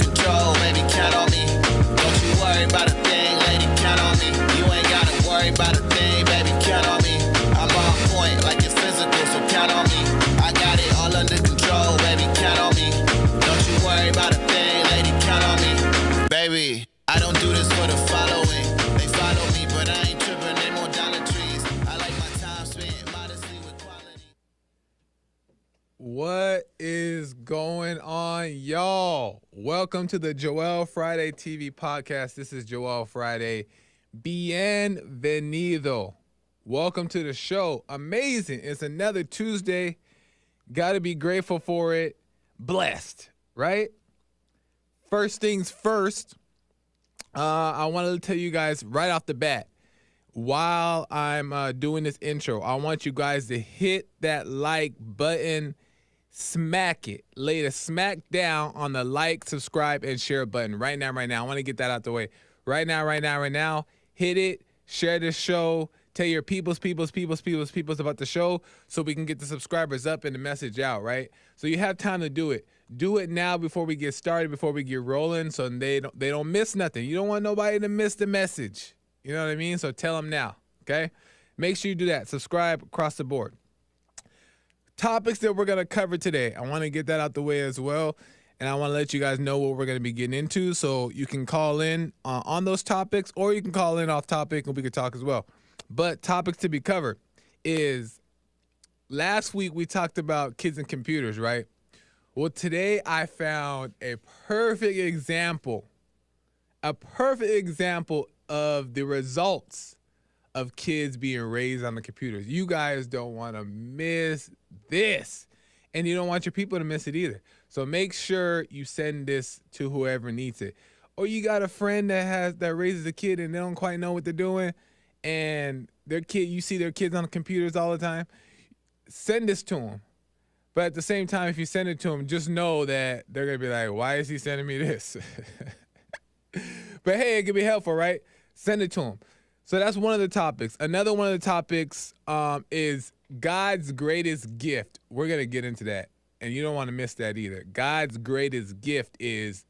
control, baby, count on me. Don't you worry about a thing, lady, count on me. You ain't gotta worry about a thing, baby, count on me. I'm on point like it's physical, so count on me. I got it all under control, baby, count on me. Don't you worry about a thing, lady, count on me. Baby, I don't do this for the following. They follow me, but I ain't tripping, they more Dollar Trees. I like my time spent modestly with quality. What is going on, y'all? Welcome to the Joel Friday TV podcast. This is Joel Friday. Bienvenido. Welcome to the show. Amazing. It's another Tuesday. Got to be grateful for it. Blessed, right? First things first, I wanted to tell you guys right off the bat, while I'm doing this intro, I want you guys to hit that like button, smack it, lay the smack down on the like, subscribe, and share button right now. I want to get that out the way. Right now. Hit it, share this show, tell your peoples about the show so we can get the subscribers up and the message out, right? So you have time to do it. Do it now before we get started, before we get rolling, so they don't miss nothing. You don't want nobody to miss the message. You know what I mean? So tell them now, okay? Make sure you do that. Subscribe across the board. Topics that we're going to cover today. I want to get that out the way as well, and I want to let you guys know what we're going to be getting into, so you can call in on those topics, or you can call in off topic and we can talk as well. But topics to be covered is, last week we talked about kids and computers, right? Well, today I found a perfect example of the results of kids being raised on the computers. You guys don't want to miss this, and you don't want your people to miss it either. So make sure you send this to whoever needs it. Or you got a friend that raises a kid and they don't quite know what they're doing, and you see their kids on the computers all the time. Send this to them. But at the same time, if you send it to them, just know that they're going to be like, why is he sending me this? But hey, it can be helpful, right? Send it to them. So that's one of the topics. Another one of the topics is God's greatest gift. We're going to get into that, and you don't want to miss that either. God's greatest gift is,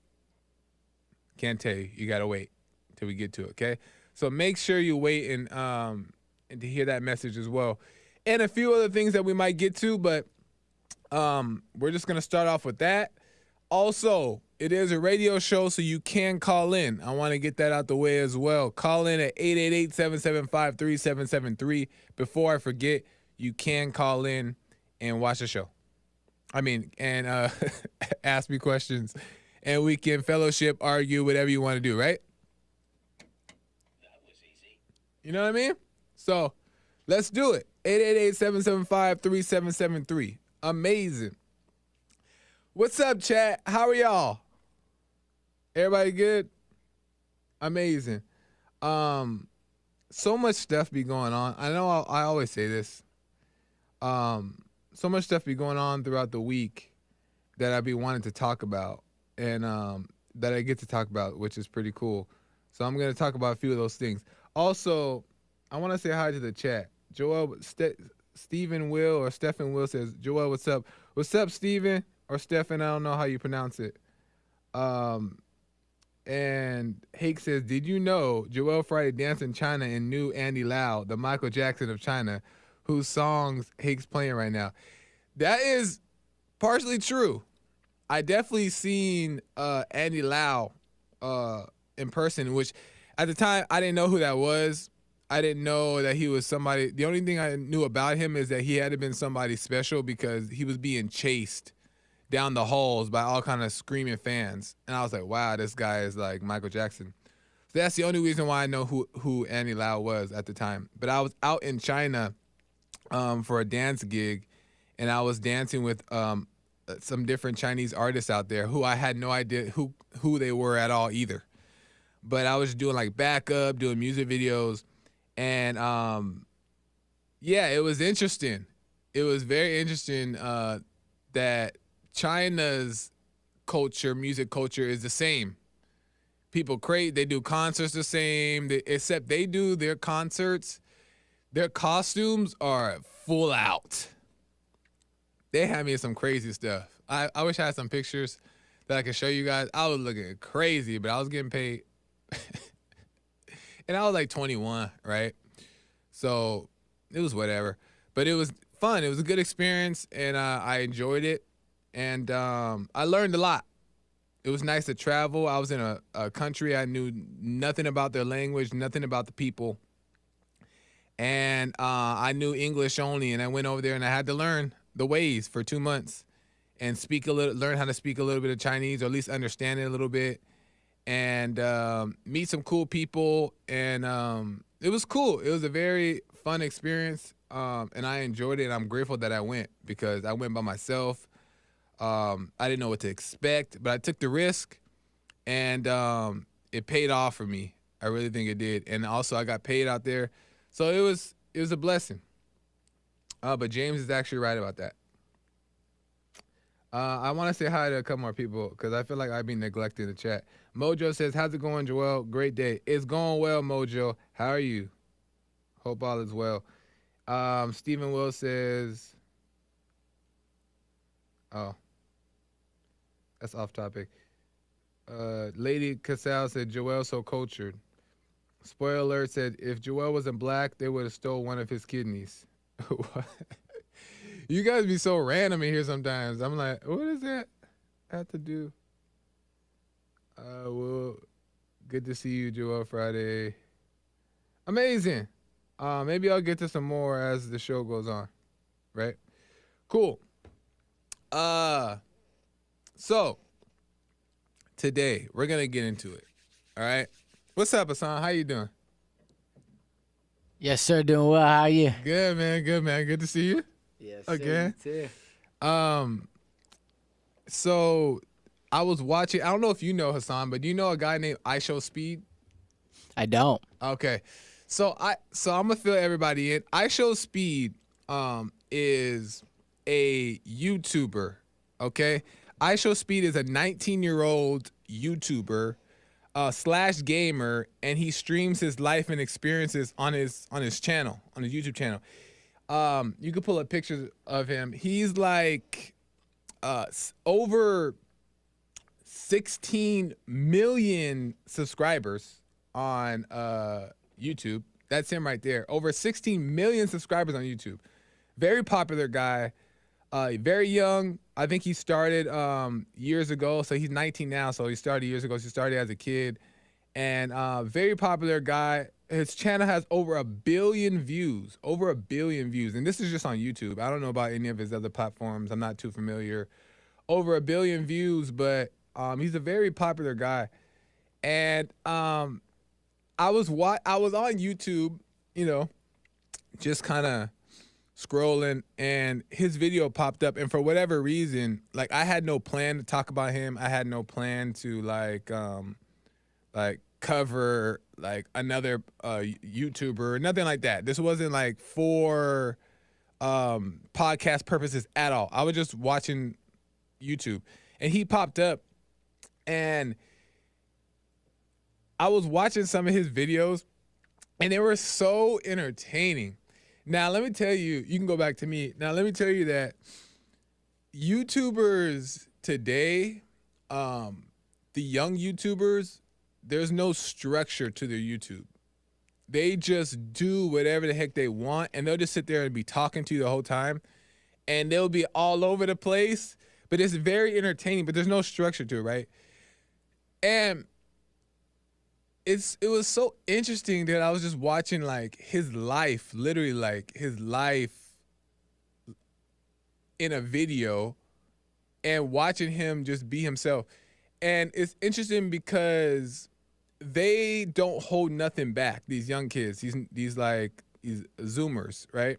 can't tell you. You got to wait until we get to it, okay? So make sure you wait and to hear that message as well. And a few other things that we might get to, but we're just going to start off with that. Also, it is a radio show, so you can call in. I want to get that out the way as well. Call in at 888-775-3773. Before I forget, you can call in and watch the show. And ask me questions, and we can fellowship, argue, whatever you want to do, right? That was easy. You know what I mean? So let's do it. 888-775-3773. Amazing. What's up, chat? How are y'all? Everybody good? Amazing. So much stuff be going on. I know I always say this. So much stuff be going on throughout the week that I be wanting to talk about, and that I get to talk about, which is pretty cool. So I'm going to talk about a few of those things. Also, I want to say hi to the chat. Joel, Stephen Will says, Joel, what's up? What's up, Stephen? Or Stephen, I don't know how you pronounce it. And Hake says, did you know Joel Friday danced in China and knew Andy Lau, the Michael Jackson of China, whose songs Hake's playing right now? That is partially true. I definitely seen Andy Lau in person, which at the time I didn't know who that was. I didn't know that he was somebody. The only thing I knew about him is that he had to been somebody special because he was being chased down the halls by all kind of screaming fans. And I was like, wow, this guy is like Michael Jackson. So that's the only reason why I know who Andy Lau was at the time. But I was out in China for a dance gig, and I was dancing with some different Chinese artists out there who I had no idea who they were at all either. But I was doing like backup, doing music videos, and yeah, it was interesting. It was very interesting that China's culture, music culture, is the same. People they do concerts the same, except they do their concerts. Their costumes are full out. They have me some crazy stuff. I wish I had some pictures that I can show you guys. I was looking crazy, but I was getting paid. And I was like 21, right? So it was whatever. But it was fun. It was a good experience, and I enjoyed it. And I learned a lot. It was nice to travel. I was in a country I knew nothing about their language, nothing about the people. And I knew English only, and I went over there and I had to learn the ways for 2 months and learn how to speak a little bit of Chinese, or at least understand it a little bit, and meet some cool people. And it was cool. It was a very fun experience, and I enjoyed it. And I'm grateful that I went, because I went by myself. I didn't know what to expect, but I took the risk, and it paid off for me. I really think it did. And also I got paid out there. So it was a blessing. But James is actually right about that. I want to say hi to a couple more people, because I feel like I've been neglecting the chat. Mojo says, how's it going, Joel? Great day. It's going well, Mojo. How are you? Hope all is well. Stephen Will says, oh, that's off topic. Lady Casal said, Joel so cultured. Spoiler alert said, if Joel wasn't black, they would have stole one of his kidneys. You guys be so random in here sometimes. I'm like, what does that have to do? Well, good to see you, Joel Friday. Amazing. Maybe I'll get to some more as the show goes on. Right? Cool. So today we're gonna get into it. All right. What's up, Hassan? How you doing? Yes, sir. Doing well. How are you? Good, man. Good, man. Good to see you. Yes, Again? Too. So I was watching. I don't know if you know Hassan, but do you know a guy named IShowSpeed? I don't. Okay. So I'm gonna fill everybody in. IShowSpeed is a YouTuber. Okay. IShowSpeed is a 19-year-old YouTuber slash gamer, and he streams his life and experiences on his channel, on his YouTube channel. You can pull up pictures of him. He's like over 16 million subscribers on YouTube. That's him right there. Over 16 million subscribers on YouTube. Very popular guy. Very young. I think he started years ago. So he's 19 now. So he started years ago. So he started as a kid. And very popular guy. His channel has over 1 billion views. Over 1 billion views. And this is just on YouTube. I don't know about any of his other platforms. I'm not too familiar. Over 1 billion views, but he's a very popular guy. And I was on YouTube, just kind of scrolling, and his video popped up, and for whatever reason, like, I had no plan to talk about him. I had no plan to like cover like another YouTuber, nothing like that. This wasn't like for podcast purposes at all. I was just watching YouTube, and he popped up, and I was watching some of his videos, and they were so entertaining. Now, let me tell you, you can go back to me. Now, let me tell you that YouTubers today, the young YouTubers, there's no structure to their YouTube. They just do whatever the heck they want, and they'll just sit there and be talking to you the whole time, and they'll be all over the place, but it's very entertaining, but there's no structure to it, right? And it was so interesting that I was just watching like his life, literally like his life in a video, and watching him just be himself. And it's interesting because they don't hold nothing back. These young kids, these Zoomers, right?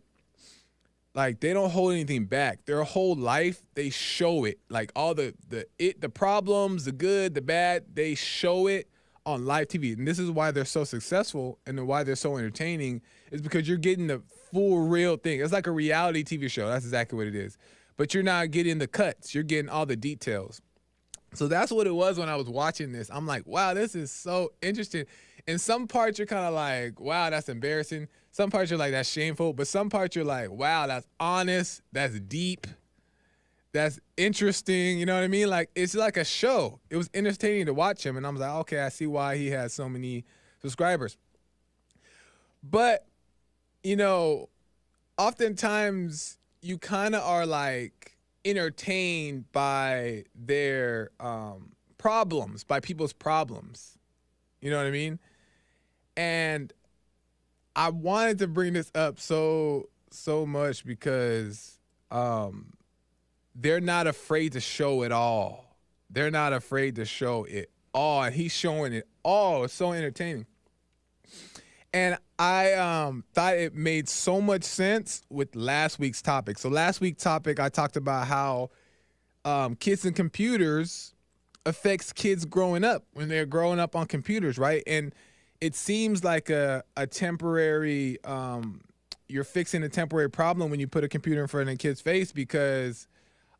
Like, they don't hold anything back. Their whole life, they show it. Like, all the problems, the good, the bad, they show it on live TV. And this is why they're so successful, and why they're so entertaining, is because you're getting the full real thing. It's like a reality TV show. That's exactly what it is. But you're not getting the cuts. You're getting all the details. So that's what it was when I was watching this. I'm like, wow, this is so interesting. In some parts, you're kind of like, wow, that's embarrassing. Some parts you're like, that's shameful. But some parts you're like, wow, that's honest. That's deep. that's interesting. You know what I mean? Like, it's like a show. It was entertaining to watch him, and I was like, okay, I see why he has so many subscribers. But, you know, oftentimes you kind of are like entertained by their problems, by people's problems. You know what I mean? And I wanted to bring this up so much because they're not afraid to show it all. They're not afraid to show it all, and he's showing it all. It's so entertaining. And I thought it made so much sense with last week's topic. So last week's topic, I talked about how kids and computers affects kids growing up when they're growing up on computers, right? And it seems like a temporary, you're fixing a temporary problem when you put a computer in front of a kid's face because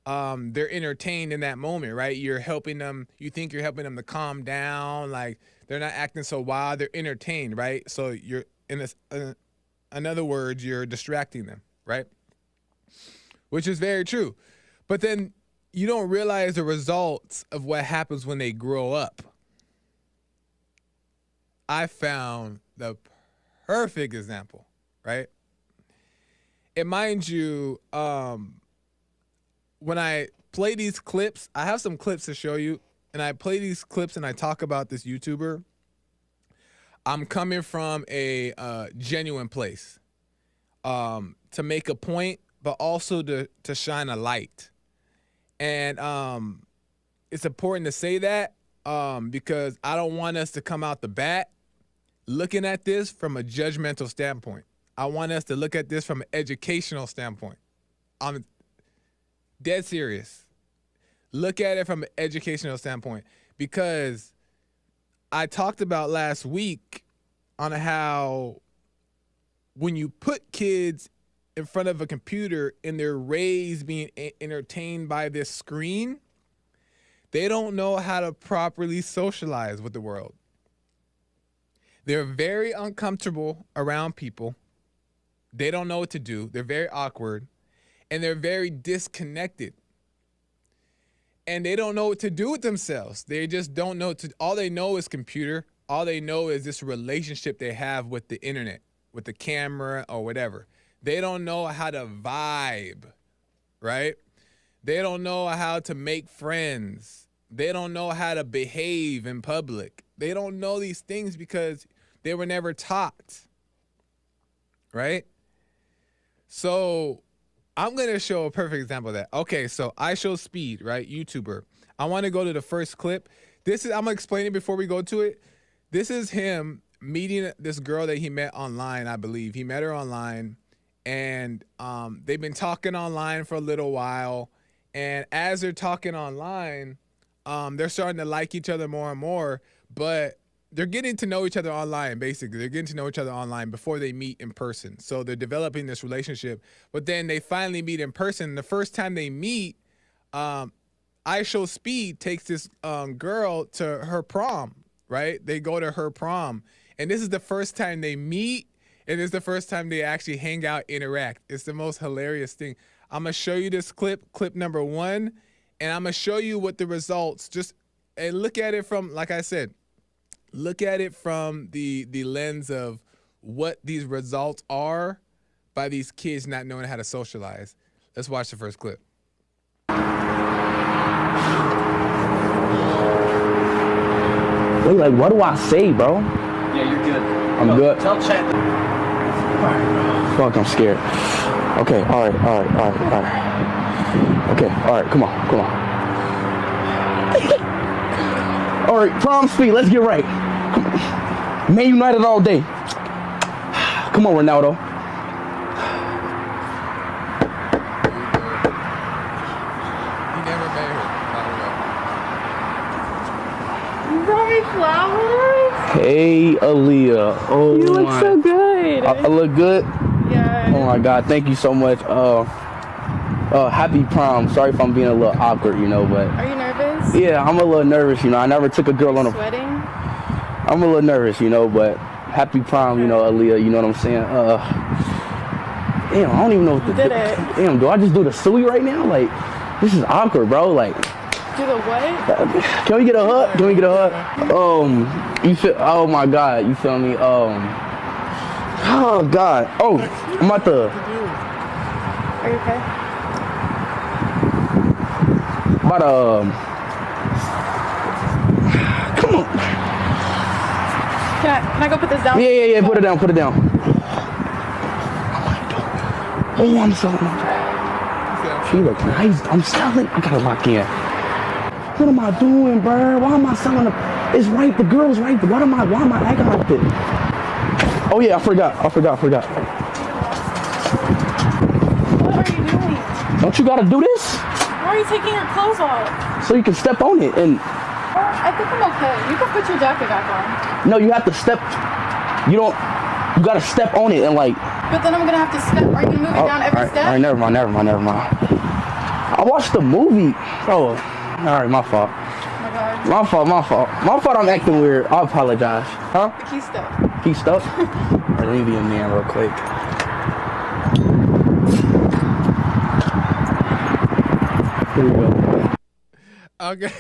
they're entertained in that moment, right? You're helping them. You think you're helping them to calm down, like they're not acting so wild. They're entertained, right? So you're in other words, you're distracting them, right? Which is very true. But then you don't realize the results of what happens when they grow up. I found the perfect example, right? And mind you, when I play these clips, I have some clips to show you, and I play these clips and I talk about this YouTuber. I'm coming from a genuine place to make a point, but also to shine a light. And it's important to say that because I don't want us to come out the bat looking at this from a judgmental standpoint. I want us to look at this from an educational standpoint. I'm dead serious. Look at it from an educational standpoint because I talked about last week on how when you put kids in front of a computer and they're raised being entertained by this screen, they don't know how to properly socialize with the world. They're very uncomfortable around people. They don't know what to do. They're very awkward. And they're very disconnected. And they don't know what to do with themselves. They just don't know. All they know is computer. All they know is this relationship they have with the internet, with the camera or whatever. They don't know how to vibe, right? They don't know how to make friends. They don't know how to behave in public. They don't know these things because they were never taught, right? So I'm going to show a perfect example of that. Okay, so IShowSpeed, right, YouTuber. I want to go to the first clip. I'm going to explain it before we go to it. This is him meeting this girl that he met online, I believe. He met her online, and they've been talking online for a little while. And as they're talking online, they're starting to like each other more and more, but they're getting to know each other online, basically. They're getting to know each other online before they meet in person. So they're developing this relationship, but then they finally meet in person. The first time they meet, IShowSpeed takes this girl to her prom, right? They go to her prom, and this is the first time they meet, and it's the first time they actually hang out, interact. It's the most hilarious thing. I'm going to show you this clip number 1, and I'm going to show you what the results, and look at it from, like I said, look at it from the lens of what these results are by these kids not knowing how to socialize. Let's watch the first clip. Wait, like, what do I say, bro? Yeah, you're good. I'm good. Tell chat. Fuck, I'm scared. Okay, all right. Okay, all right, come on. All right, prom speed, let's get right. Come on. Man United all day. Come on, Ronaldo. He never met her, by You brought me flowers? Hey, Aaliyah. Oh, You look so good. I look good? Yeah. Oh my God, thank you so much. Happy prom. Sorry if I'm being a little awkward, but Are you nervous? yeah, I'm a little nervous, I never took a girl on a. Sweating? I'm a little nervous, but happy prom, Aaliyah, you know what I'm saying? Damn, I don't even know what to do. Did it. Damn, do I just do the suey right now? Like, This is awkward, bro. Like, Do the what? can we get a hug? Can we get a hug? You feel? Oh my God, you feel me? Oh God. Oh, I'm about to. Are you okay? About come on. Can I go put this down? Yeah. Put it down. Put it down. Oh, I'm selling. She look nice. I'm selling. I gotta lock in. What am I doing, bro? Why am I selling the? It's right. The girl's right. Why am I acting like this? Oh yeah, I forgot. What are you doing? Don't you gotta do this Why are you taking your clothes off? so you can step on it? And I think I'm okay. You can put your jacket back on. no, you have to step. You gotta step on it and like. But then I'm gonna have to step. Are you gonna move it down every step? All right, never mind. I watched the movie. Oh, all right, my fault. Oh my God. My fault. I'm acting weird. I apologize. Huh? The key step. He stuck? Alright, let me be a man real quick. Here we go. Okay.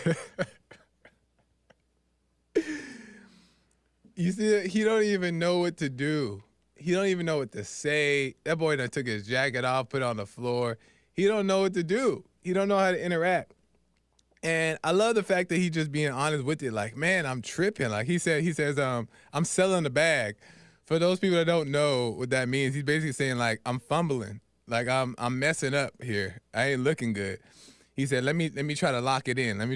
You see, he don't even know what to do. He don't even know what to say. That boy done took his jacket off, put it on the floor. He don't know what to do. He don't know how to interact. And I love the fact that he just being honest with it. Like, man, I'm tripping. Like he says, I'm selling the bag. For those people that don't know what that means, he's basically saying like, I'm fumbling. Like I'm messing up here. I ain't looking good. He said, let me try to lock it in. And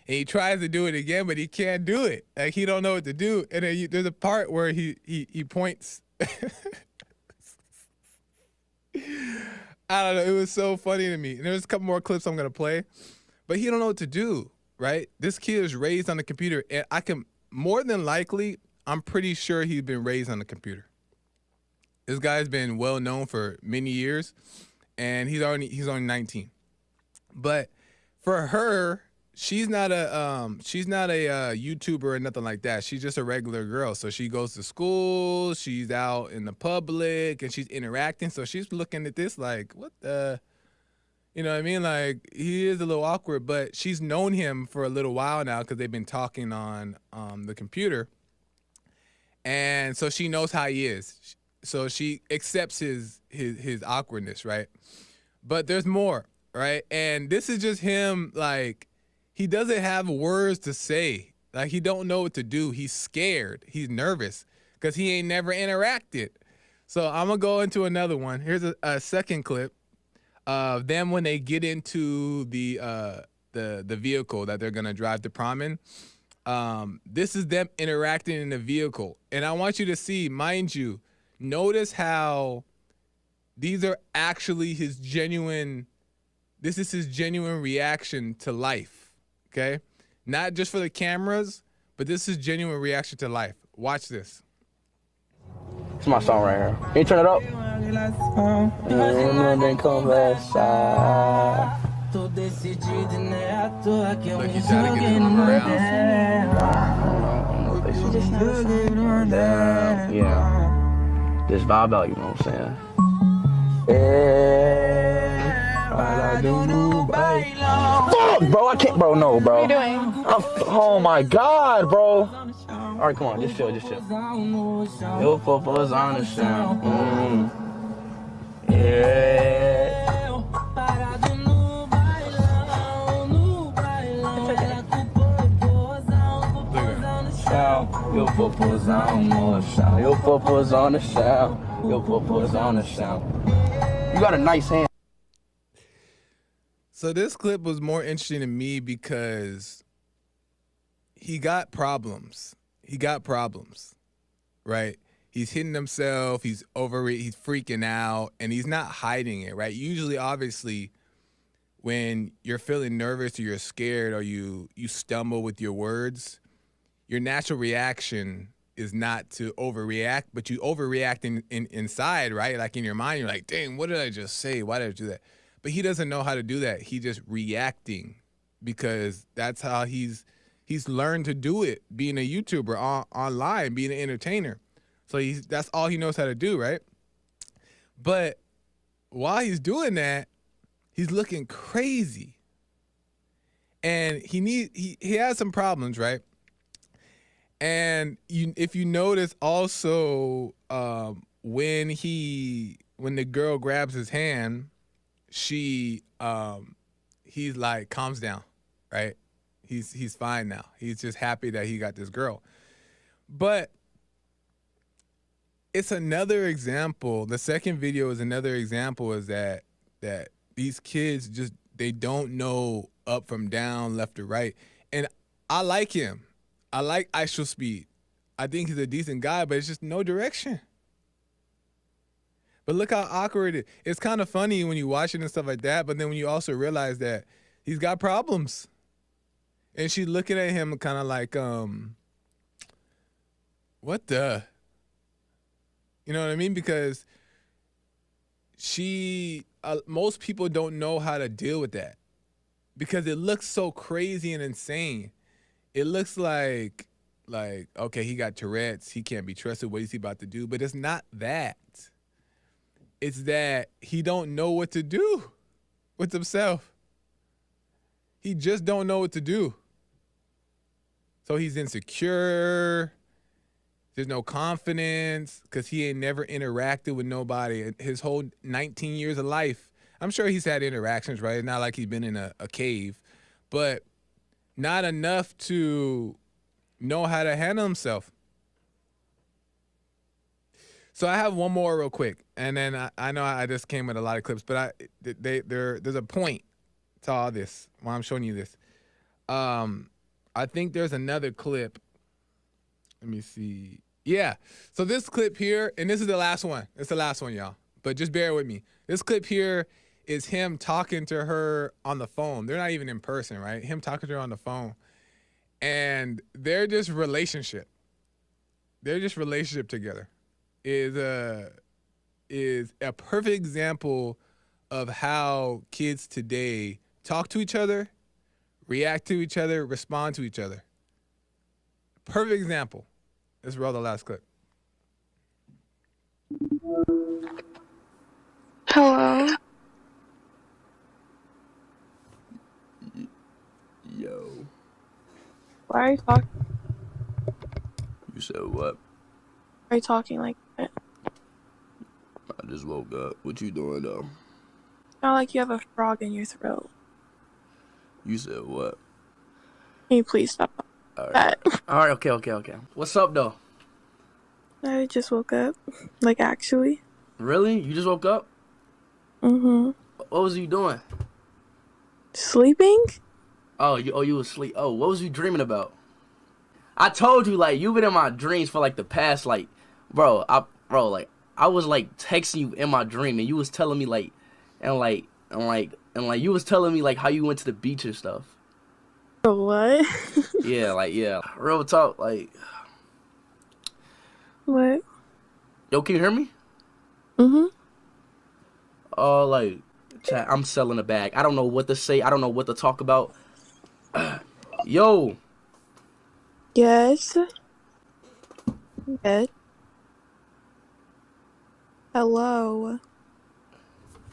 he tries to do it again, but he can't do it. Like he don't know what to do. And then there's a part where he points. I don't know. It was so funny to me. And there's a couple more clips I'm gonna play. But he don't know what to do, right? This kid is raised on the computer, and more than likely, I'm pretty sure he's been raised on the computer. This guy's been well known for many years, and he's only 19. But for her, she's not a YouTuber or nothing like that. She's just a regular girl. So she goes to school, she's out in the public, and she's interacting. So she's looking at this like, what the? You know what I mean? Like, he is a little awkward, but she's known him for a little while now because they've been talking on the computer. And so she knows how he is. So she accepts his awkwardness, right? But there's more, right? And this is just him, like, he doesn't have words to say. Like, he don't know what to do. He's scared. He's nervous because he ain't never interacted. So I'm going to go into another one. Here's a second clip. Them when they get into the vehicle that they're gonna drive to prom in. This is them interacting in the vehicle, and I want you to see, mind you, notice how these are actually his genuine. This is his genuine reaction to life. Okay, not just for the cameras, but this is genuine reaction to life. Watch this. It's my song right here. Can you turn it up? Then conversar. Look, he's trying to get him around. Yeah. Just vibe out, you know what I'm saying? Fuck, bro, I can't, bro, no, bro. What are you doing? Oh my God, bro. All right, come on, just chill. Your purpose on the sound. Yeah. Your purpose on the sound. Your purpose on the sound. Your purpose on the sound. You got a nice hand. So this clip was more interesting to me because he got problems. Right? He's hitting himself, he's over it, he's freaking out, and he's not hiding it, right? Usually, obviously, when you're feeling nervous or you're scared or you stumble with your words, your natural reaction is not to overreact, but you overreact inside, right? Like in your mind, you're like, dang, what did I just say? Why did I do that? But he doesn't know how to do that. He's just reacting because that's how he's learned to do it, being a YouTuber online, being an entertainer. So that's all he knows how to do, right? But while he's doing that, He's looking crazy. And he has some problems, right? And if you notice also when the girl grabs his hand, he's like calms down, right? He's fine now. He's just happy that he got this girl. But it's another example. The second video is another example is that these kids just they don't know up from down, left to right. And I like him. I like IShowSpeed. I think he's a decent guy, but it's just no direction. But look how awkward it is. It's kind of funny when you watch it and stuff like that, but then when you also realize that he's got problems. And she's looking at him kind of like, what the? You know what I mean? Because most people don't know how to deal with that. Because it looks so crazy and insane. It looks like, okay, he got Tourette's. He can't be trusted. What is he about to do? But it's not that. It's that he don't know what to do with himself. He just don't know what to do. So he's insecure. There's no confidence because he ain't never interacted with nobody. His whole 19 years of life, I'm sure he's had interactions, right? It's not like he's been in a cave, but not enough to know how to handle himself. So I have one more real quick, and then I know I just came with a lot of clips, but there's a point to all this while I'm showing you this. I think there's another clip. Let me see. Yeah. So this clip here, and this is the last one. It's the last one, y'all. But just bear with me. This clip here is him talking to her on the phone. They're not even in person, right? Him talking to her on the phone. And they're just relationship. They're just relationship together. Is a perfect example of how kids today talk to each other, react to each other, respond to each other. Perfect example. Let's roll the last clip. Hello. Yo. Why are you talking? You said what? Why are you talking like that? I just woke up. What you doing though? Sound like you have a frog in your throat. You said what? Can you please stop Alright. that? All right, okay. What's up, though? I just woke up. Like, actually. Really? You just woke up? Mm-hmm. What was you doing? Sleeping? Oh, you was asleep. Oh, what was you dreaming about? I told you, like, you've been in my dreams for, like, the past, like, I was, like, texting you in my dream, and you was telling me, like, you was telling me, like, how you went to the beach and stuff. What? Yeah. Real talk, like... What? Yo, can you hear me? Mm-hmm. Oh, like, chat, I'm selling a bag. I don't know what to say. I don't know what to talk about. Yo. Yes. Yes. Hello.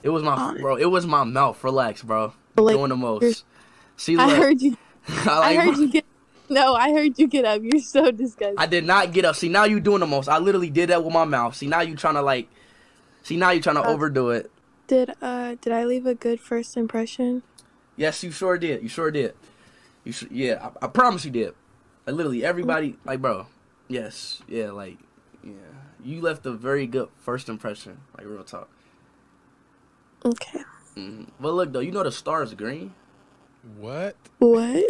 It was my mouth. Relax, bro. Like, Doing the most. See, look. I heard you. I heard you get. No, I heard you get up. You're so disgusting. I did not get up. See, now you doing the most. I literally did that with my mouth. See, now you trying to overdo it. Did I leave a good first impression? Yes, you sure did. Yeah, I promise you did. Like, literally, everybody, like, bro. Yes, yeah, like, yeah. You left a very good first impression. Like, real talk. Okay. Mm-hmm. But look, though, you know the star is green? What? What?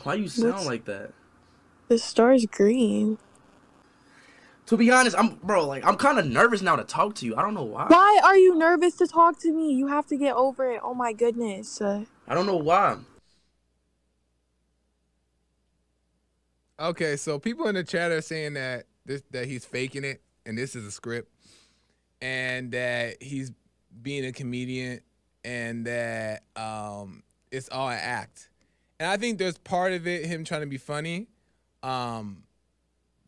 Why you sound like that? The star's green. To be honest, I'm kind of nervous now to talk to you. I don't know why. Why are you nervous to talk to me? You have to get over it. Oh my goodness. I don't know why. Okay, so people in the chat are saying that he's faking it, and this is a script, and that he's being a comedian, and that it's all an act. And I think there's part of it him trying to be funny. But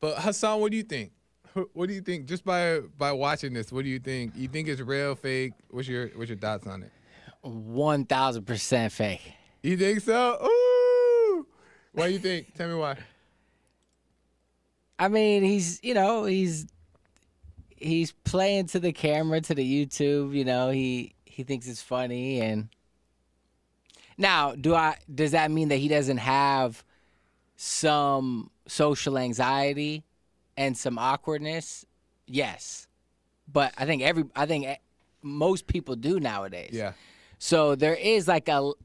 Hassan, what do you think? What do you think? Just by watching this, what do you think? You think it's real, fake? What's your thoughts on it? 1,000% fake. You think so? Ooh. Why do you think? Tell me why. I mean, he's playing to the camera, to the YouTube. He thinks it's funny, and now does that mean that he doesn't have some social anxiety and some awkwardness? Yes, but I think most people do nowadays. Yeah. So there is a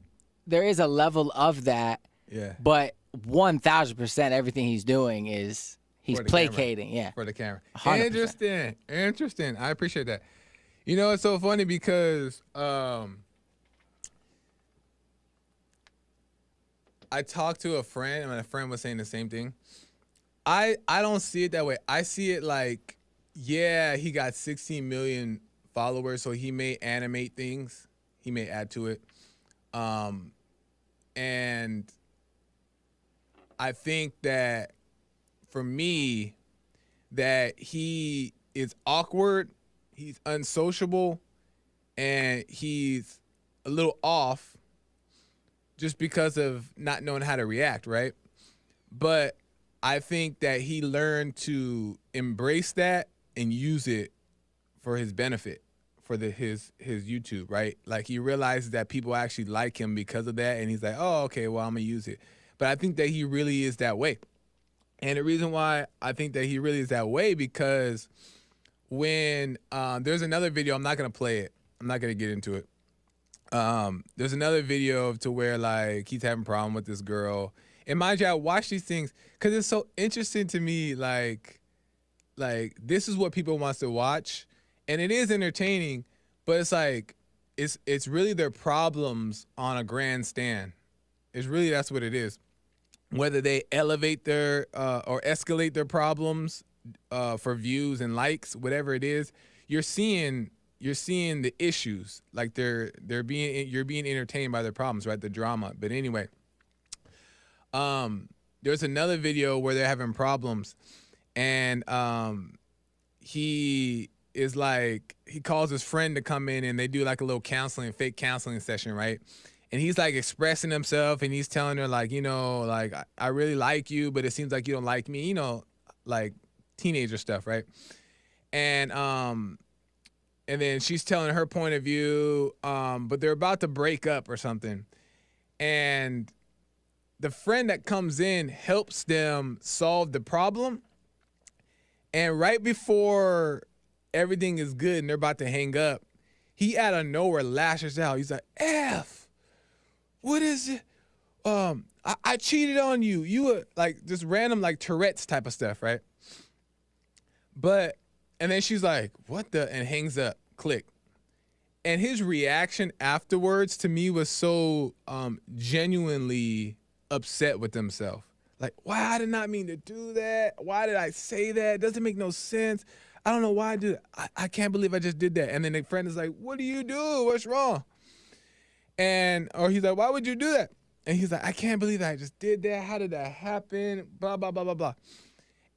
level of that. Yeah. But 1,000% everything he's doing is he's placating. Camera. Yeah. For the camera. 100%. Interesting. I appreciate that. It's so funny because I talked to a friend, and my friend was saying the same thing. I don't see it that way. I see it like, yeah, he got 16 million followers, so he may animate things. He may add to it. And I think that for me, that he is awkward, he's unsociable, and he's a little off just because of not knowing how to react, right? But I think that he learned to embrace that and use it for his benefit, for his YouTube, right? Like, he realizes that people actually like him because of that, and he's like, oh, okay, well, I'm gonna use it. But I think that he really is that way. And the reason why I think that he really is that way, because when there's another video, I'm not gonna play it. I'm not gonna get into it. There's another video to where, like, he's having a problem with this girl. And mind you, I watch these things because it's so interesting to me. Like this is what people wants to watch, and it is entertaining. But it's like it's really their problems on a grandstand. That's what it is. Whether they elevate their or escalate their problems for views and likes, whatever it is, you're seeing the issues. Like you're being entertained by their problems, right? The drama. But anyway, there's another video where they're having problems, and he calls his friend to come in, and they do like a little fake counseling session, right? And he's like expressing himself, and he's telling her like, like, I really like you, but it seems like you don't like me, like teenager stuff, right? And then she's telling her point of view, but they're about to break up or something. And the friend that comes in helps them solve the problem. And right before everything is good and they're about to hang up, he out of nowhere lashes out. He's like, F, what is it? I cheated on you. You were like just random like Tourette's type of stuff, right? And then she's like, what the, and hangs up, click. And his reaction afterwards to me was so genuinely upset with himself. Like, wow, I did not mean to do that. Why did I say that? It doesn't make no sense. I don't know why I did it. I can't believe I just did that. And then the friend is like, what do you do? What's wrong? Or he's like, why would you do that? And he's like, I can't believe that I just did that. How did that happen? Blah, blah, blah, blah, blah.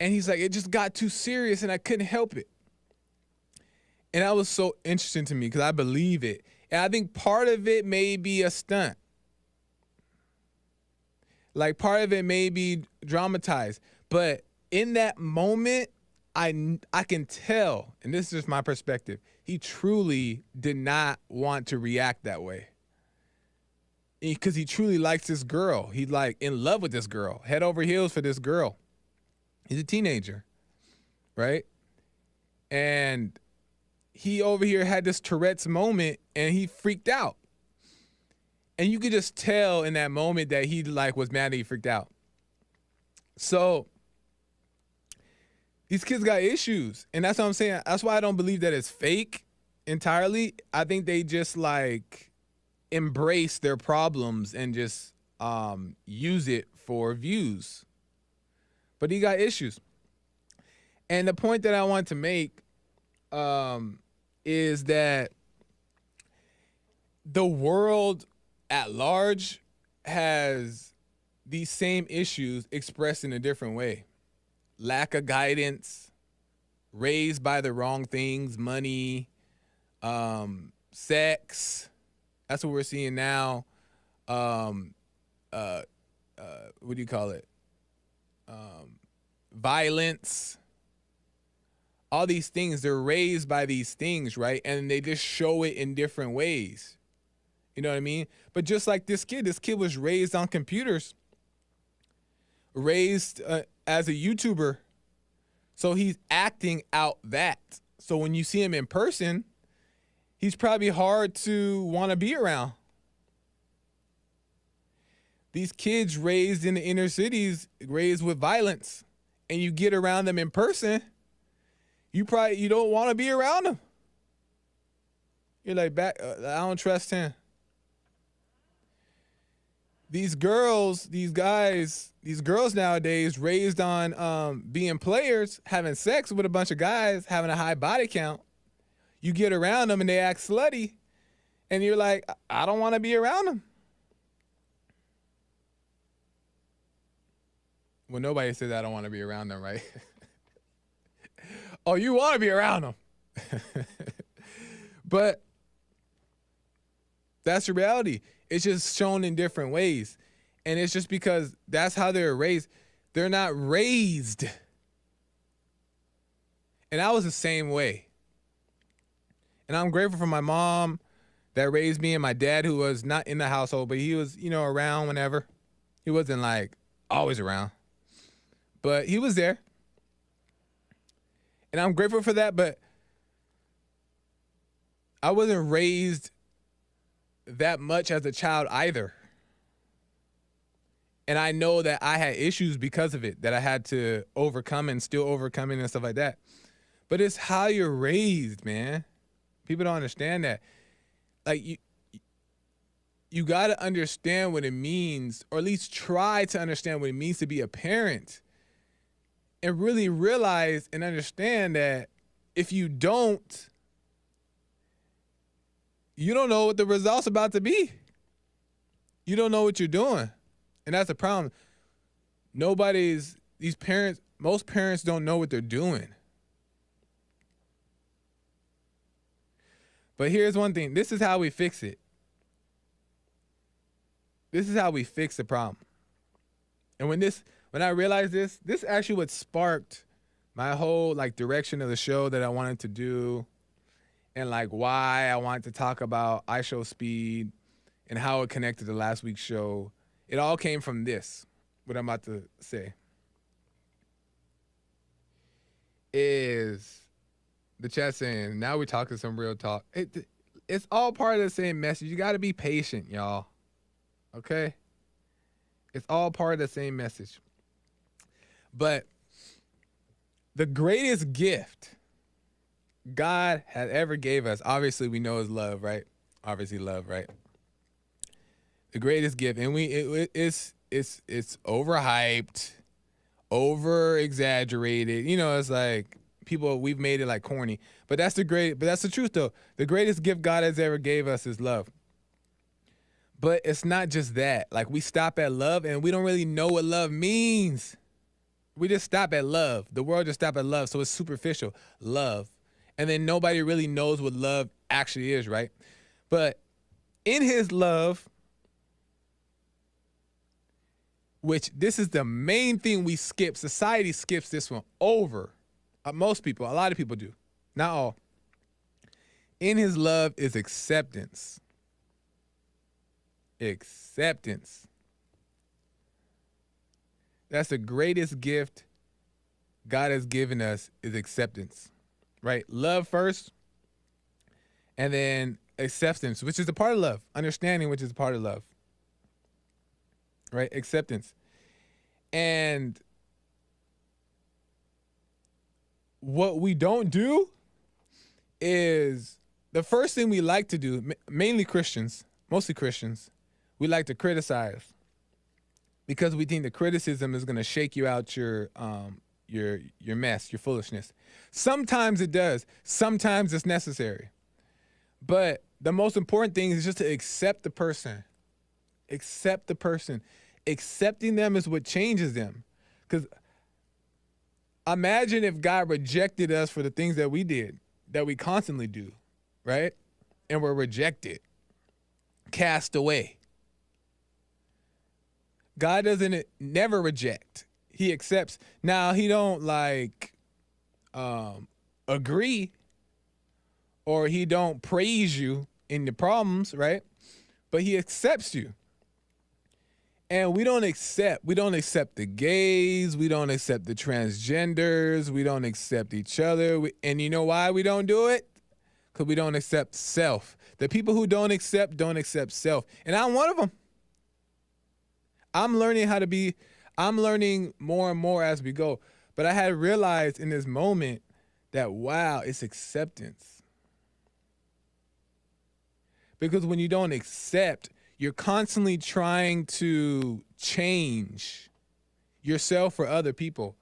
And he's like, it just got too serious and I couldn't help it. And that was so interesting to me because I believe it. And I think part of it may be a stunt. Like, part of it may be dramatized. But in that moment, I can tell, and this is just my perspective, he truly did not want to react that way. Because he truly likes this girl. He's like in love with this girl, head over heels for this girl. He's a teenager, right? And he over here had this Tourette's moment and he freaked out. And you could just tell in that moment that he like was mad that he freaked out. So these kids got issues. And that's what I'm saying. That's why I don't believe that it's fake entirely. I think they just like embrace their problems and just use it for views. But he got issues. And the point that I want to make is that the world at large has these same issues expressed in a different way. Lack of guidance, raised by the wrong things, money, sex. That's what we're seeing now. What do you call it? Violence. All these things, they're raised by these things, right? And they just show it in different ways. You know what I mean? But just like this kid was raised on computers, raised as a YouTuber. So he's acting out that. So when you see him in person, he's probably hard to want to be around. These kids raised in the inner cities, raised with violence, and you get around them in person, you don't want to be around them. You're like, I don't trust him. These girls, these guys, these girls nowadays raised on being players, having sex with a bunch of guys, having a high body count. You get around them and they act slutty, and you're like, I don't want to be around them. Well, nobody says I don't want to be around them, right? Oh, you want to be around them. But that's the reality. It's just shown in different ways. And it's just because that's how they're raised. They're not raised. And I was the same way. And I'm grateful for my mom that raised me and my dad, who was not in the household, but he was, around whenever. He wasn't like always around, but he was there. And I'm grateful for that, but I wasn't raised that much as a child either. And I know that I had issues because of it that I had to overcome and still overcoming and stuff like that. But it's how you're raised, man. People don't understand that. Like, you got to understand what it means, or at least try to understand what it means to be a parent, and really realize and understand that if you don't know what the result's about to be. You don't know what you're doing. And that's the problem. Most parents don't know what they're doing. But here's one thing. This is how we fix it. This is how we fix the problem. And when I realized this actually what sparked my whole direction of the show that I wanted to do, and why I wanted to talk about IShowSpeed and how it connected to last week's show. It all came from this, what I'm about to say. Is the chat saying, now we're talking some real talk. It's all part of the same message. You got to be patient, y'all. Okay? It's all part of the same message. But the greatest gift God had ever gave us, obviously we know is love, right? Obviously love, right? The greatest gift, and it's overhyped, over exaggerated. It's like we've made it corny, but that's the truth though. The greatest gift God has ever gave us is love. But it's not just that. We stop at love and we don't really know what love means. We just stop at love. The world just stopped at love, so it's superficial love. And then nobody really knows what love actually is, right? But in his love, which this is the main thing we skip. Society skips this one over. Most people, a lot of people do. Not all. In his love is acceptance. Acceptance. That's the greatest gift God has given us, is acceptance. Right? Love first, and then acceptance, which is a part of love. Understanding, which is a part of love. Right? Acceptance. And what we don't do is, the first thing we like to do, mostly Christians, we like to criticize, because we think the criticism is going to shake you out your mess, your foolishness. Sometimes it does. Sometimes it's necessary. But the most important thing is just to accept the person. Accept the person. Accepting them is what changes them. Because Imagine if God rejected us for the things that we did, that we constantly do, right? And we're rejected, cast away. God doesn't never reject. He accepts. Now, he don't like agree, or he don't praise you in the problems, right? But he accepts you. And we don't accept the gays, we don't accept the transgenders, we don't accept each other. And you know why we don't do it? Because we don't accept self. The people who don't accept self. And I'm one of them. I'm learning more and more as we go. But I had realized in this moment that, wow, it's acceptance. Because when you don't accept, you're constantly trying to change yourself for other people.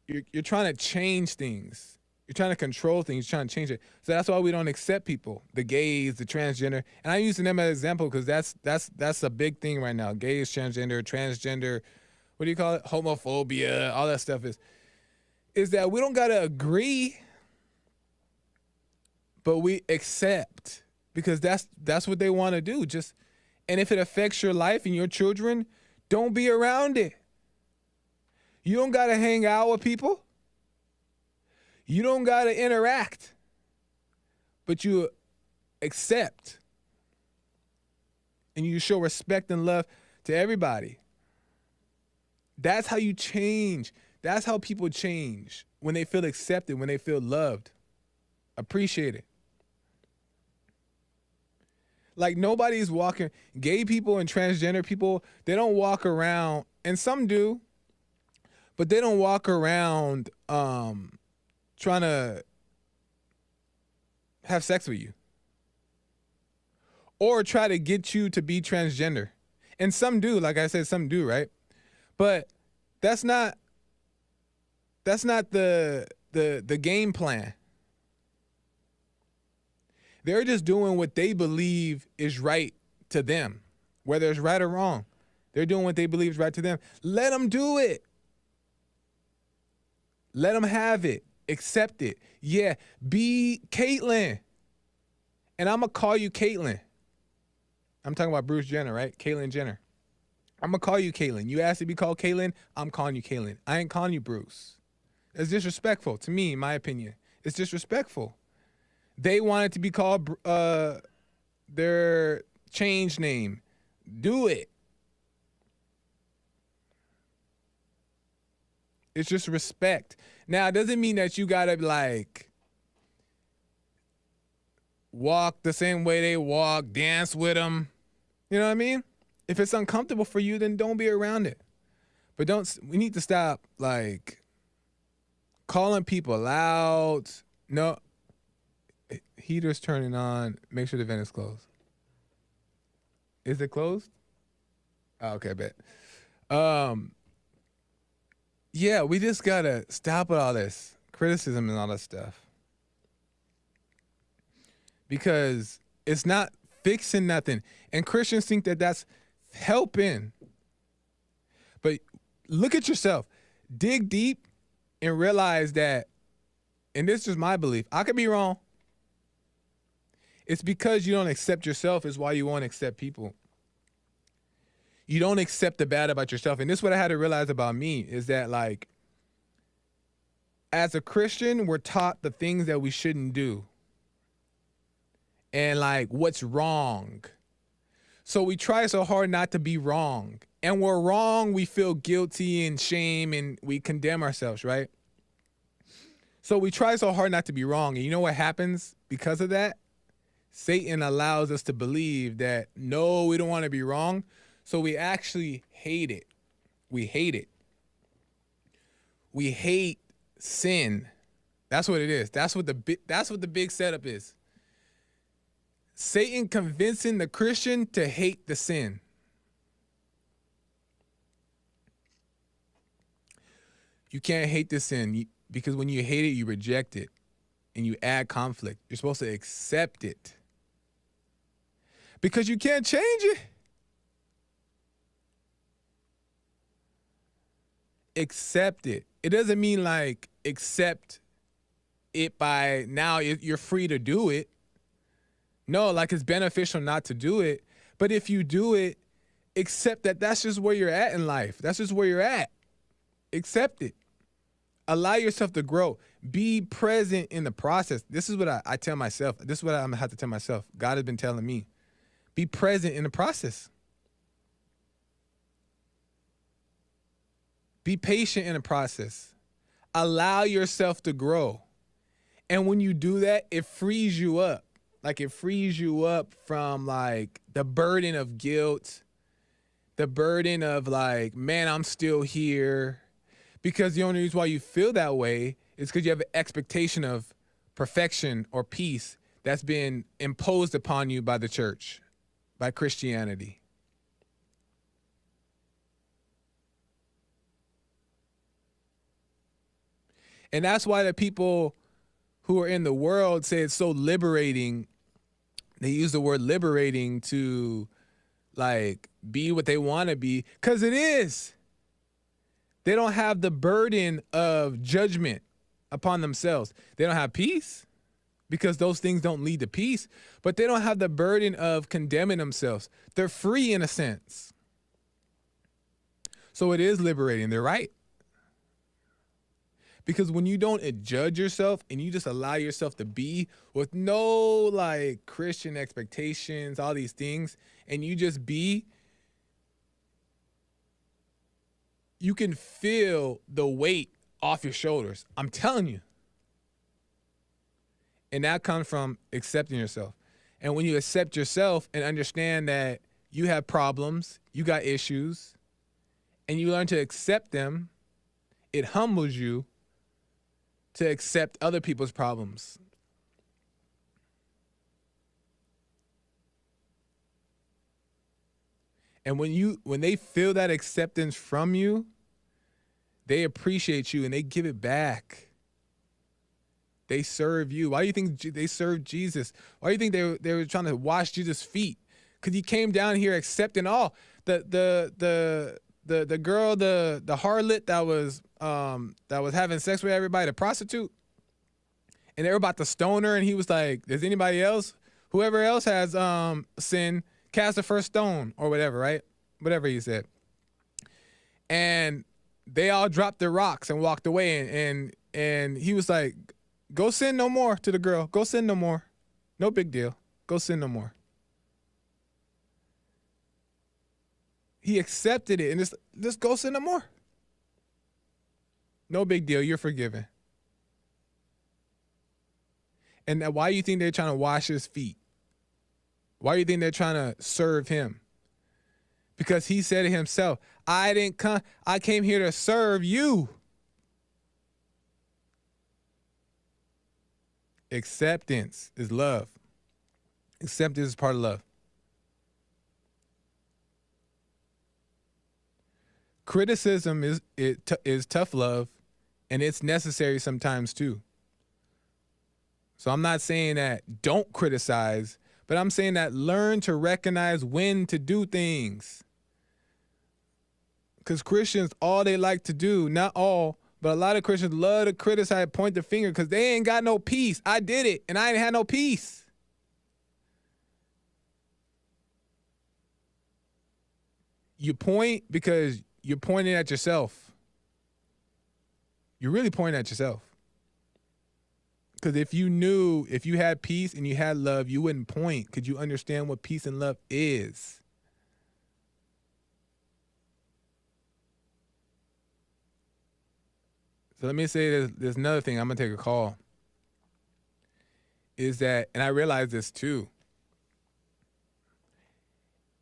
You're trying to change things. You're trying to control things. You're trying to change it. So that's why we don't accept people, the gays, the transgender. And I'm using them as an example because that's a big thing right now. Gays, transgender, what do you call it? Homophobia, all that stuff is that we don't got to agree, but we accept. Because that's what they want to do. And if it affects your life and your children, don't be around it. You don't got to hang out with people. You don't got to interact. But you accept. And you show respect and love to everybody. That's how you change. That's how people change. When they feel accepted, when they feel loved, appreciated. Like nobody's walking, gay people and transgender people, they don't walk around, and some do, but they don't walk around trying to have sex with you or try to get you to be transgender. And some do, like I said, some do, right? But that's not the game plan. They're just doing what they believe is right to them, whether it's right or wrong. They're doing what they believe is right to them. Let them do it. Let them have it. Accept it. Yeah, be Caitlyn. And I'm going to call you Caitlyn. I'm talking about Bruce Jenner, right? Caitlyn Jenner. I'm going to call you Caitlyn. You asked to be called Caitlyn, I'm calling you Caitlyn. I ain't calling you Bruce. It's disrespectful to me, in my opinion. It's disrespectful. They wanted to be called their change name. Do it. It's just respect. Now, it doesn't mean that you gotta like walk the same way they walk, dance with them. You know what I mean? If it's uncomfortable for you, then don't be around it. But we need to stop like calling people out. No. Heater's turning on. Make sure the vent is closed. Is it closed? Oh, okay, bet. Yeah, we just gotta stop with all this criticism and all that stuff. Because it's not fixing nothing. And Christians think that that's helping. But look at yourself. Dig deep and realize that, and this is my belief, I could be wrong. It's because you don't accept yourself is why you won't accept people. You don't accept the bad about yourself. And this is what I had to realize about me is that, like, as a Christian, we're taught the things that we shouldn't do. And, like, what's wrong. So we try so hard not to be wrong. And we're wrong, we feel guilty and shame and we condemn ourselves, right? So we try so hard not to be wrong. And you know what happens because of that? Satan allows us to believe that, no, we don't want to be wrong. So we actually hate it. We hate it. We hate sin. That's what it is. That's what the big setup is. Satan convincing the Christian to hate the sin. You can't hate the sin because when you hate it, you reject it and you add conflict. You're supposed to accept it because you can't change it. accept it. It doesn't mean like accept it by now you're free to do it. No, like it's beneficial not to do it. But if you do it, accept that that's just where you're at in life. That's just where you're at. Accept it. Allow yourself to grow. Be present in the process. This is what I tell myself. This is what I'm going to have to tell myself. God has been telling me. Be present in the process. Be patient in the process. Allow yourself to grow. And when you do that, it frees you up. Like it frees you up from like the burden of guilt, the burden of like, man, I'm still here. Because the only reason why you feel that way is because you have an expectation of perfection or peace that's been imposed upon you by the church, by Christianity. And that's why the people who are in the world say it's so liberating. They use the word liberating to like be what they want to be, because it is. They don't have the burden of judgment upon themselves. They don't have peace because those things don't lead to peace, but they don't have the burden of condemning themselves. They're free in a sense. So it is liberating. They're right. Because when you don't judge yourself and you just allow yourself to be with no like Christian expectations, all these things, and you just be, you can feel the weight off your shoulders. I'm telling you. And that comes from accepting yourself. And when you accept yourself and understand that you have problems, you got issues, and you learn to accept them, it humbles you to accept other people's problems. And when they feel that acceptance from you, they appreciate you and they give it back. They serve you. Why do you think they served Jesus? Why do you think they were trying to wash Jesus' feet? Because he came down here accepting all. The girl, the harlot that was having sex with everybody, the prostitute, and they were about to stone her, and he was like, "Does anybody else? Whoever else has sin, cast the first stone," or whatever, right? Whatever he said. And they all dropped their rocks and walked away, and he was like, "Go sin no more," to the girl. "Go sin no more. No big deal. Go sin no more." He accepted it and just go sin no more. No big deal. You're forgiven. And why do you think they're trying to wash his feet? Why do you think they're trying to serve him? Because he said it himself, I came here to serve you. Acceptance is love. Acceptance is part of love. Criticism is tough love, and it's necessary sometimes too. So I'm not saying that don't criticize, but I'm saying that learn to recognize when to do things. Because Christians, all they like to do, not all, but a lot of Christians love to criticize, point the finger, because they ain't got no peace. I did it, and I ain't had no peace. You point because you're pointing at yourself. You're really pointing at yourself. Because if you had peace and you had love, you wouldn't point, because you understand what peace and love is. So let me say there's another thing. I'm going to take a call. Is that, and I realize this too,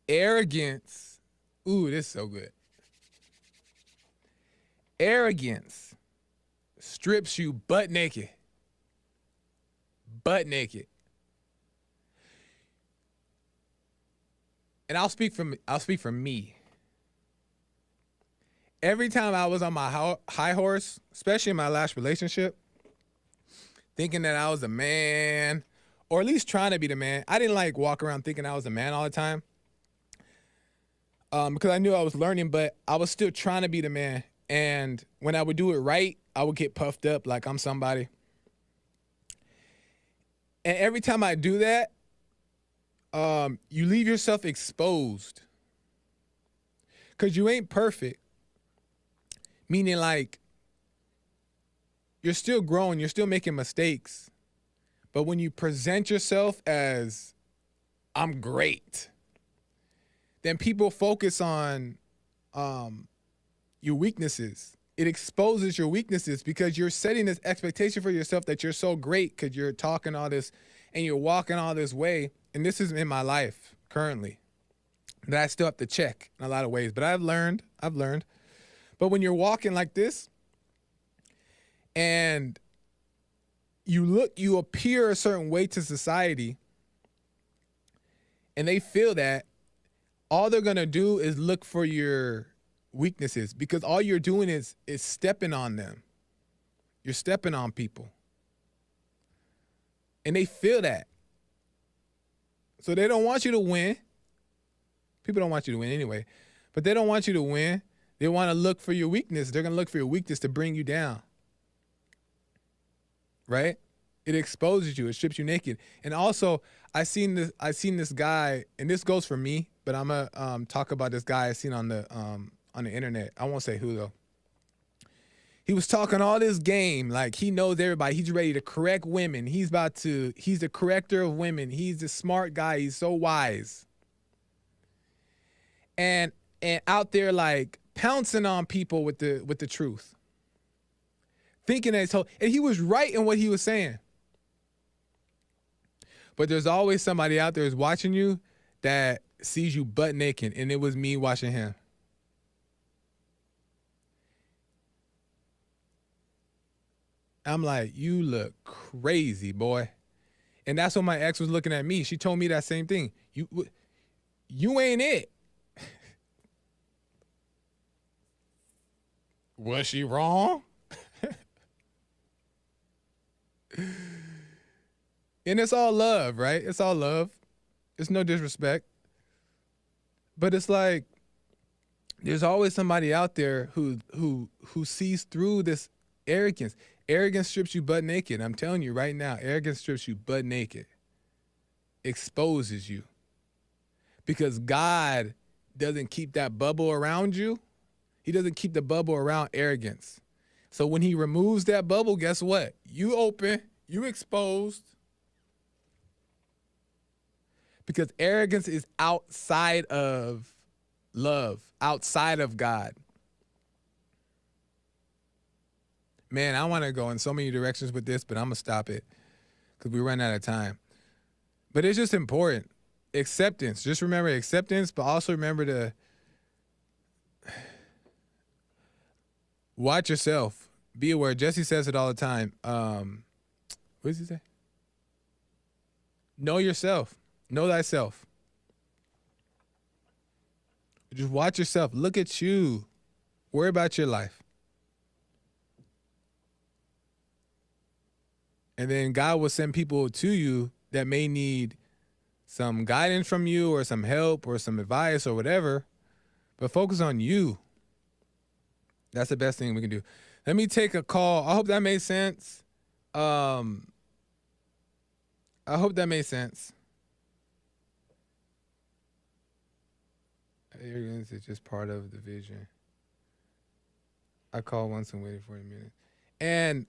arrogance. Ooh, this is so good. Arrogance strips you butt naked. Butt naked. And I'll speak for me. Every time I was on my high horse, especially in my last relationship, thinking that I was a man, or at least trying to be the man. I didn't like walk around thinking I was a man all the time, because I knew I was learning, but I was still trying to be the man. And when I would do it right, I would get puffed up like I'm somebody. And every time I do that, you leave yourself exposed. Because you ain't perfect. Meaning, like, you're still growing, you're still making mistakes. But when you present yourself as, I'm great, then people focus on your weaknesses. It exposes your weaknesses because you're setting this expectation for yourself that you're so great because you're talking all this and you're walking all this way. And this is in my life currently that I still have to check in a lot of ways. But I've learned. But when you're walking like this and you appear a certain way to society and they feel that, all they're going to do is look for your weaknesses because all you're doing is stepping on them. You're stepping on people. And they feel that. So they don't want you to win. People don't want you to win anyway. But they don't want you to win. They want to look for your weakness. They're going to look for your weakness to bring you down. Right? It exposes you. It strips you naked. And also, I seen this guy, and this goes for me, but I'm gonna talk about this guy I seen on the internet. I won't say who though. He was talking all this game like he knows everybody. He's ready to correct women. He's the corrector of women. He's a smart guy. He's so wise. And out there like pouncing on people with the truth. Thinking that and he was right in what he was saying. But there's always somebody out there who's watching you that sees you butt naked, and it was me watching him. I'm like, you look crazy, boy. And that's when my ex was looking at me. She told me that same thing. You ain't it. Was she wrong? And it's all love, right? It's all love. It's no disrespect. But it's like there's always somebody out there who sees through this arrogance. Arrogance strips you butt naked. I'm telling you right now, arrogance strips you butt naked. Exposes you. Because God doesn't keep that bubble around you. He doesn't keep the bubble around arrogance. So when he removes that bubble, guess what? You open, you exposed. Because arrogance is outside of love, outside of God. Man, I want to go in so many directions with this, but I'm going to stop it because we run out of time. But it's just important. Acceptance. Just remember acceptance, but also remember to watch yourself. Be aware. Jesse says it all the time. What does he say? Know yourself. Know thyself. Just watch yourself. Look at you. Worry about your life. And then God will send people to you that may need some guidance from you or some help or some advice or whatever. But focus on you. That's the best thing we can do. Let me take a call. I hope that made sense. I hope that made sense. Arrogance is just part of the vision. I called once and waited 40 minutes. And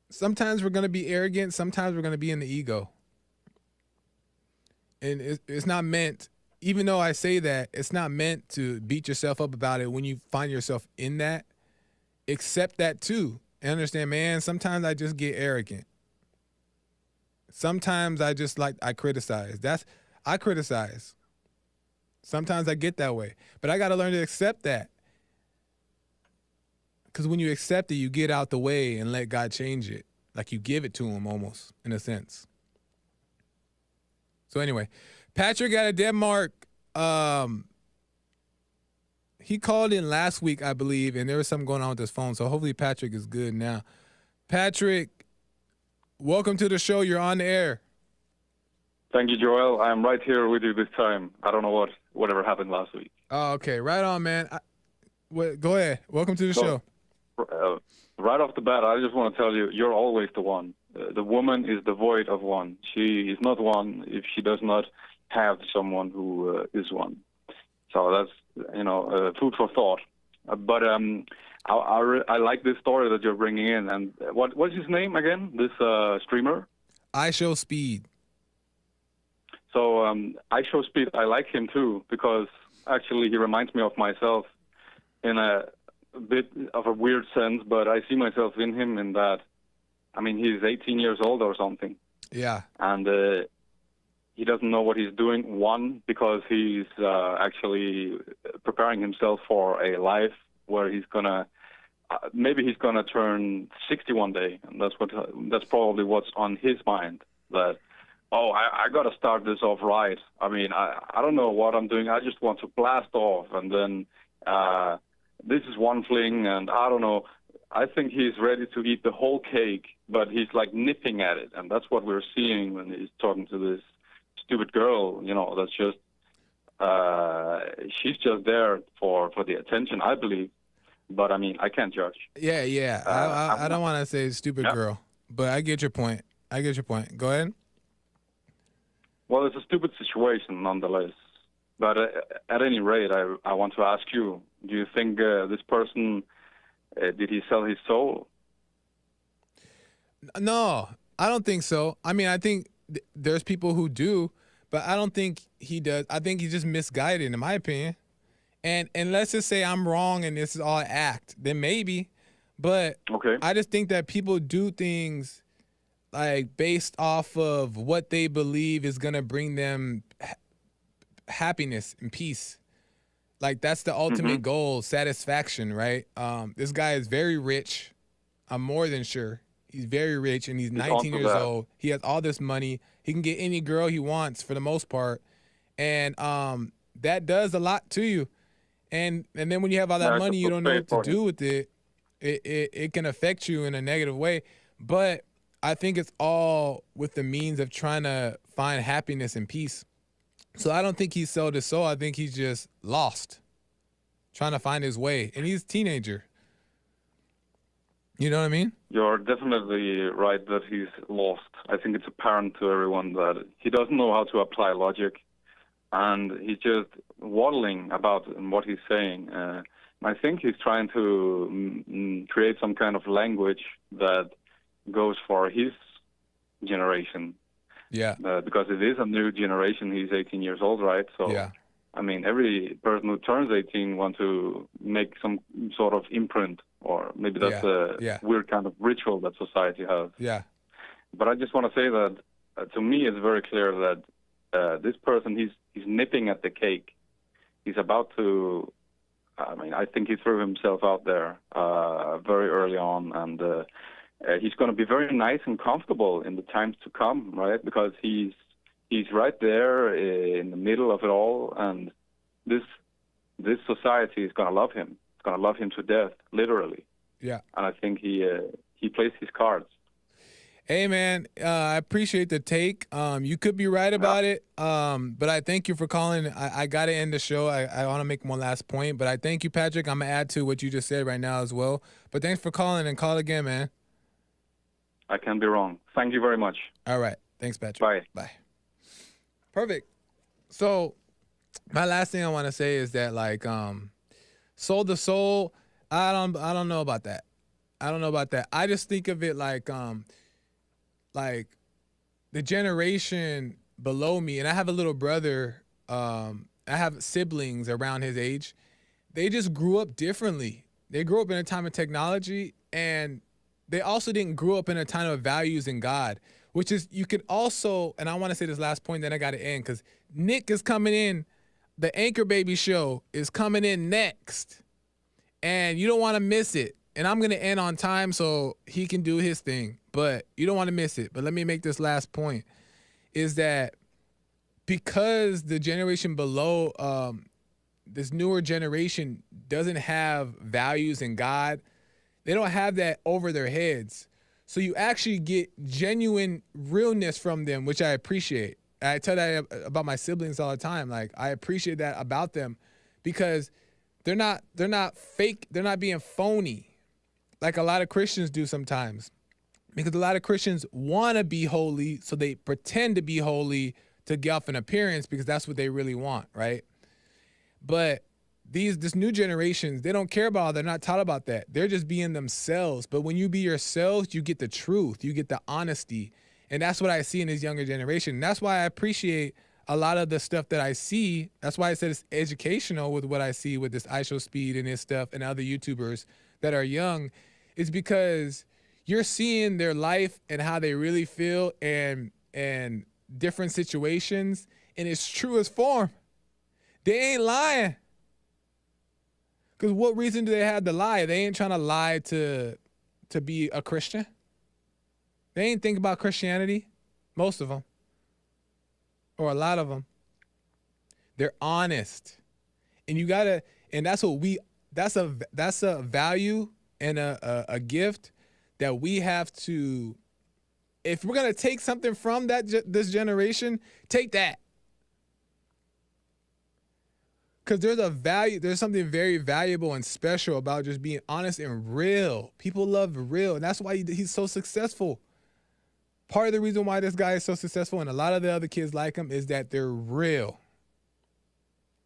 sometimes we're going to be arrogant. Sometimes we're going to be in the ego. And it's not meant, even though I say that, it's not meant to beat yourself up about it when you find yourself in that. Accept that too. And understand, man, sometimes I just get arrogant. Sometimes I criticize. I criticize. Sometimes I get that way. But I got to learn to accept that. Because when you accept it, you get out the way and let God change it. Like you give it to him almost, in a sense. So anyway, Patrick out of Denmark, he called in last week, I believe, and there was something going on with his phone. So hopefully Patrick is good now. Patrick, welcome to the show. You're on the air. Thank you, Joel. I'm right here with you this time. I don't know whatever happened last week. Oh, okay. Right on, man. Go ahead. Welcome to the show. Right off the bat, I just want to tell you, you're always the one. The woman is devoid of one. She is not one if she does not have someone who is one. So that's, food for thought. But I like this story that you're bringing in. And what's his name again? This streamer? IShowSpeed. So IShowSpeed, I like him too because actually he reminds me of myself in a bit of a weird sense, but I see myself in him in that, I mean, he's 18 years old or something. Yeah. And he doesn't know what he's doing, one, because he's actually preparing himself for a life where he's going to, maybe he's going to turn 60 one day. And that's probably what's on his mind, that, I got to start this off right. I mean, I don't know what I'm doing. I just want to blast off. And then this is one fling, and I don't know. I think he's ready to eat the whole cake, but he's like nipping at it. And that's what we're seeing when he's talking to this stupid girl, that's just, she's just there for the attention, I believe. But, I mean, I can't judge. Yeah. I don't want to say stupid girl, but I get your point. Go ahead. Well, it's a stupid situation nonetheless. But at any rate, I want to ask you, do you think this person, did he sell his soul? No, I don't think so. I mean, I think there's people who do, but I don't think he does. I think he's just misguided, in my opinion. And let's just say I'm wrong and this is all act, then maybe. But okay. I just think that people do things like based off of what they believe is going to bring them happiness and peace. Like that's the ultimate goal, satisfaction, right? This guy is very rich. I'm more than sure. He's very rich and he's 19 years old. He has all this money. He can get any girl he wants for the most part. And that does a lot to you. And then when you have all that money, you don't know what to do with it. It can affect you in a negative way. But I think it's all with the means of trying to find happiness and peace. So I don't think he sold his soul. I think he's just lost, trying to find his way. And he's a teenager. You know what I mean? You're definitely right that he's lost. I think it's apparent to everyone that he doesn't know how to apply logic. And he's just waddling about what he's saying. I think he's trying to create some kind of language that goes for his generation. Yeah. Because it is a new generation. He's 18 years old, right? So, yeah. I mean, every person who turns 18 wants to make some sort of imprint, or maybe that's a weird kind of ritual that society has. Yeah. But I just want to say that to me, it's very clear that this person, he's nipping at the cake. He's about to, I think he threw himself out there very early on, and he's going to be very nice and comfortable in the times to come, right? Because he's right there in the middle of it all, and this society is going to love him. It's going to love him to death, literally. Yeah. And I think he plays his cards. Hey, man, I appreciate the take. You could be right about it, but I thank you for calling. I got to end the show. I want to make one last point, but I thank you, Patrick. I'm going to add to what you just said right now as well. But thanks for calling, and call again, man. I can't be wrong. Thank you very much. All right. Thanks, Patrick. Bye. Bye. Perfect. So my last thing I want to say is that, like, sold the soul, I don't know about that. I just think of it like the generation below me, and I have a little brother, I have siblings around his age. They just grew up differently. They grew up in a time of technology, and they also didn't grow up in a time of values in God, which is, you could also, and I want to say this last point, then I got to end, because Nick is coming in. The Anchor Baby show is coming in next, and you don't want to miss it. And I'm going to end on time so he can do his thing, but you don't want to miss it. But let me make this last point, is that because the generation below, this newer generation doesn't have values in God, they don't have that over their heads. So you actually get genuine realness from them, which I appreciate. I tell that about my siblings all the time. Like, I appreciate that about them, because they're not fake. They're not being phony like a lot of Christians do sometimes. Because a lot of Christians want to be holy, so they pretend to be holy to get off an appearance because that's what they really want, right? But this new generations, they don't care about all, they're not taught about that. They're just being themselves. But when you be yourselves, you get the truth, you get the honesty. And that's what I see in this younger generation. And that's why I appreciate a lot of the stuff that I see. That's why I said it's educational with what I see with this IShowSpeed and this stuff and other YouTubers that are young, is because you're seeing their life and how they really feel and different situations, and it's true as form. They ain't lying. Because what reason do they have to lie? They ain't trying to lie to be a Christian. They ain't think about Christianity, most of them, or a lot of them. They're honest. And you gotta, and that's a value and a gift that we have to, if we're gonna take something from this generation, take that. Because there's something very valuable and special about just being honest and real. People love real, and that's why he's so successful. Part of the reason why this guy is so successful, and a lot of the other kids like him, is that they're real.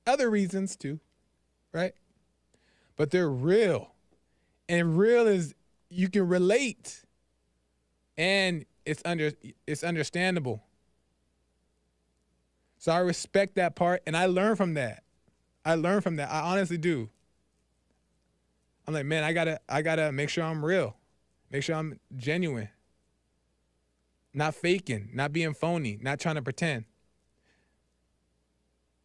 Other reasons too, right? But they're real. And real is, you can relate, and it's understandable. So I respect that part, and I learn from that. I honestly do. I'm like, man, I gotta make sure I'm real, make sure I'm genuine, not faking, not being phony, not trying to pretend.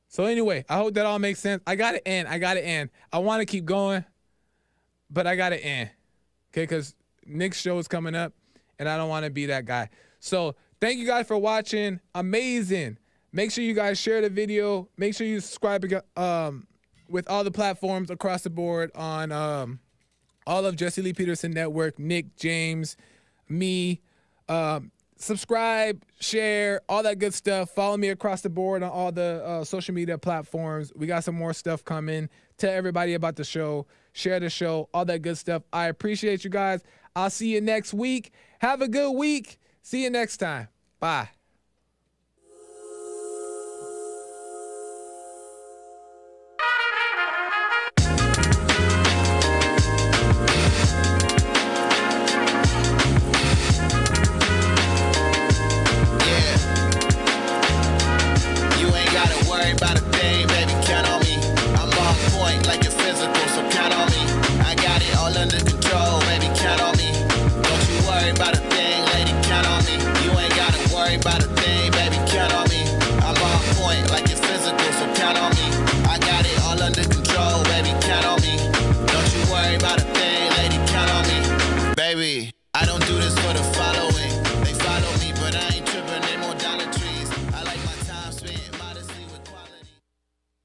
So anyway, I hope that all makes sense. I gotta end. I want to keep going, but I gotta end. Okay, because Nick's show is coming up, and I don't want to be that guy. So thank you guys for watching. Amazing. Make sure you guys share the video. Make sure you subscribe with all the platforms across the board on all of Jesse Lee Peterson Network, Nick, James, me. Subscribe, share, all that good stuff. Follow me across the board on all the social media platforms. We got some more stuff coming. Tell everybody about the show. Share the show, all that good stuff. I appreciate you guys. I'll see you next week. Have a good week. See you next time. Bye. I don't do this for the fun.